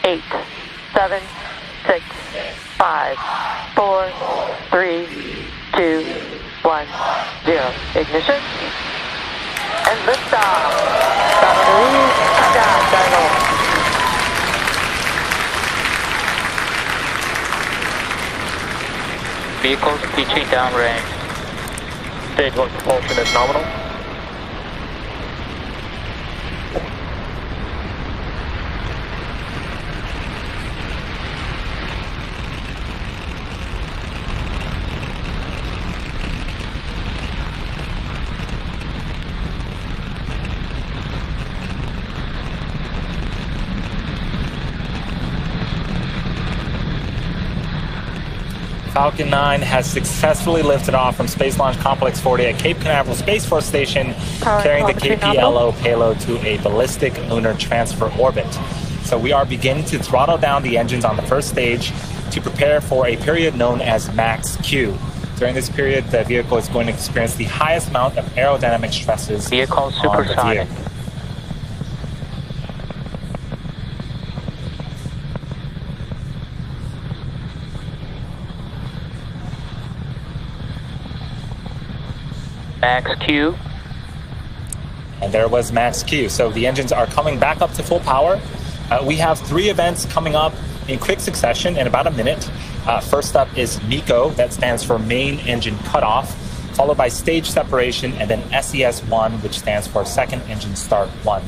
8, 7, 6, 5, 4, 3, 2, 1, 0. Ignition. And liftoff. Southern touchdown, Vehicles pitching downrange. Stage 1 propulsion is nominal. Falcon 9 has successfully lifted off from Space Launch Complex 40 at Cape Canaveral Space Force Station, carrying the KPLO payload to a ballistic lunar transfer orbit. So we are beginning to throttle down the engines on the first stage to prepare for a period known as max Q. During this period, the vehicle is going to experience the highest amount of aerodynamic stresses Vehicle supersonic. Max Q. And there was max Q. So the engines are coming back up to full power. We have 3 events coming up in quick succession in about a minute. First up is MECO, that stands for main engine cutoff, followed by stage separation, and then SES1, which stands for second engine start 1.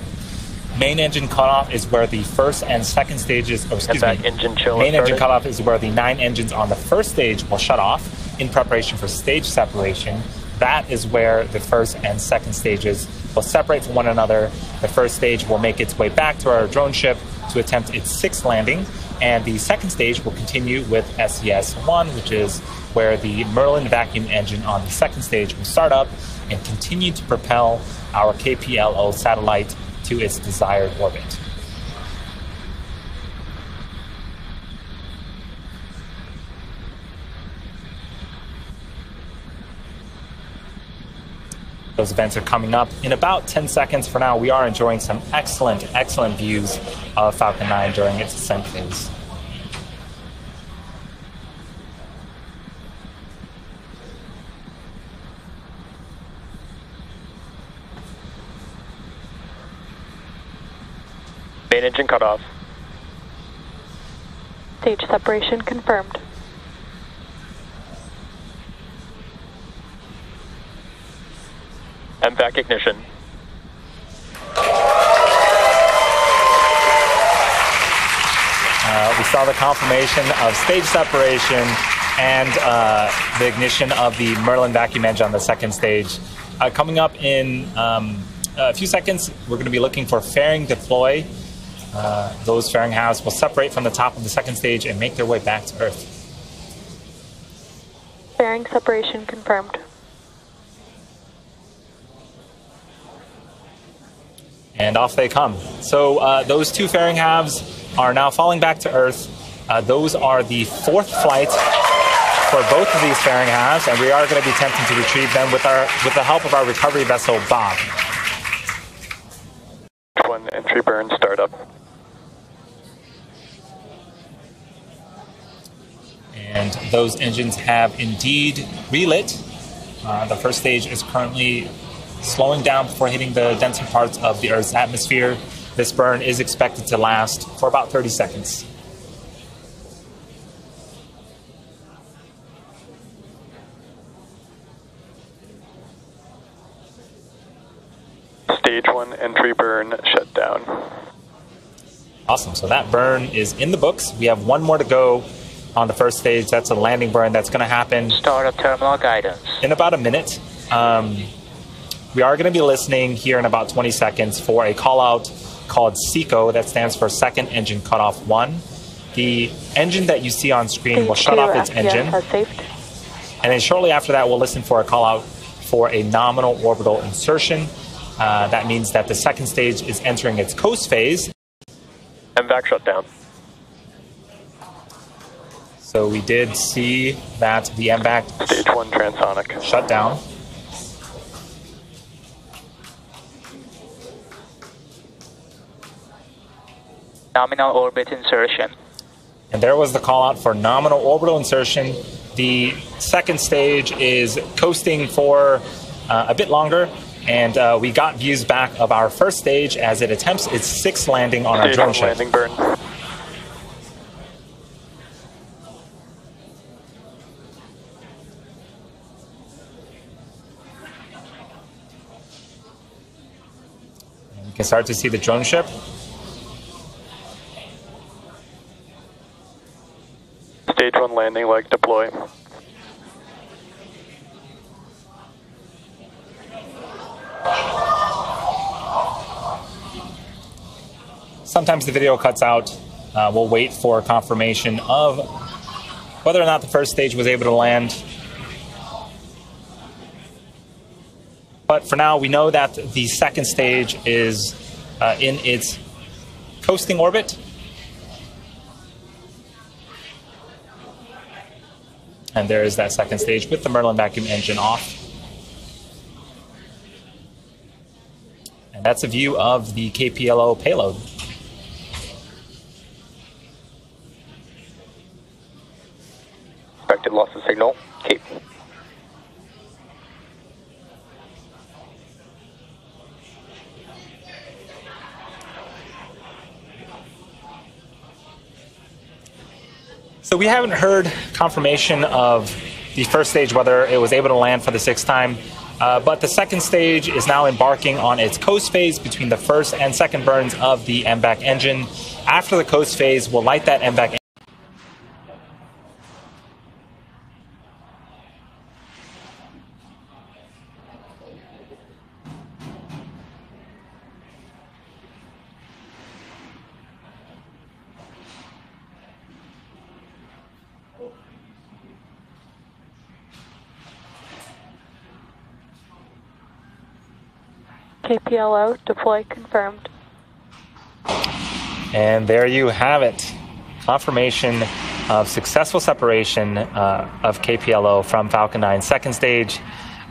Main engine cutoff is where the first and second stages, main engine cutoff is where the 9 engines on the first stage will shut off in preparation for stage separation. That is where the first and second stages will separate from one another. The first stage will make its way back to our drone ship to attempt its 6th landing, and the second stage will continue with SES1, which is where the Merlin vacuum engine on the second stage will start up and continue to propel our KPLO satellite to its desired orbit. Those events are coming up in about 10 seconds. For now, we are enjoying some excellent views of Falcon 9 during its ascent phase. Main engine cutoff. Stage separation confirmed. MVAC ignition. We saw the confirmation of stage separation and the ignition of the Merlin vacuum engine on the second stage. Coming up in a few seconds, we're going to be looking for fairing deploy. Those fairing halves will separate from the top of the second stage and make their way back to Earth. Fairing separation confirmed. And off they come. So those 2 fairing halves are now falling back to Earth. Those are the 4th flight for both of these fairing halves, and we are going to be attempting to retrieve them with the help of our recovery vessel, Bob. One entry burn startup. And those engines have indeed relit. The first stage is currently slowing down before hitting the denser parts of the Earth's atmosphere. This burn is expected to last for about 30 seconds. Stage 1 entry burn shut down. Awesome. So that burn is in the books. We have 1 more to go on the first stage. That's a landing burn that's going to happen. Startup terminal guidance. In about a minute. We are going to be listening here in about 20 seconds for a call out called SECO, that stands for Second Engine Cutoff 1. The engine that you see on screen will shut off its engine. And then shortly after that, we'll listen for a call out for a nominal orbital insertion. That means that the second stage is entering its coast phase. MVAC shut down. So we did see that the MVAC Stage 1 transonic shut down. Nominal orbit insertion. And there was the call out for nominal orbital insertion. The second stage is coasting for a bit longer, and we got views back of our first stage as it attempts its sixth landing on our Stage drone 1 ship. landing burn. You can start to see the drone ship. Stage 1 landing leg deploy. Sometimes the video cuts out. We'll wait for confirmation of whether or not the first stage was able to land. But for now, we know that the second stage is in its coasting orbit. And there is that second stage with the Merlin vacuum engine off. And that's a view of the KPLO payload. Expected loss of signal. Keep. So we haven't heard confirmation of the first stage, whether it was able to land for the sixth time, but the second stage is now embarking on its coast phase between the first and second burns of the MVAC engine. After the coast phase, we'll light that MVAC engine. KPLO, deploy confirmed. And there you have it. Confirmation of successful separation of KPLO from Falcon 9 second stage.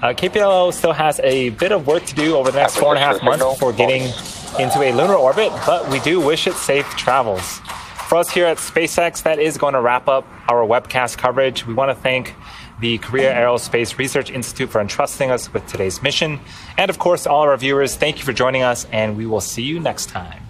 KPLO still has a bit of work to do over the next 4.5 months before getting into a lunar orbit, but we do wish it safe travels. For us here at SpaceX, that is going to wrap up our webcast coverage. We want to thank the Korea Aerospace Research Institute for entrusting us with today's mission. And of course, all of our viewers, thank you for joining us, and we will see you next time.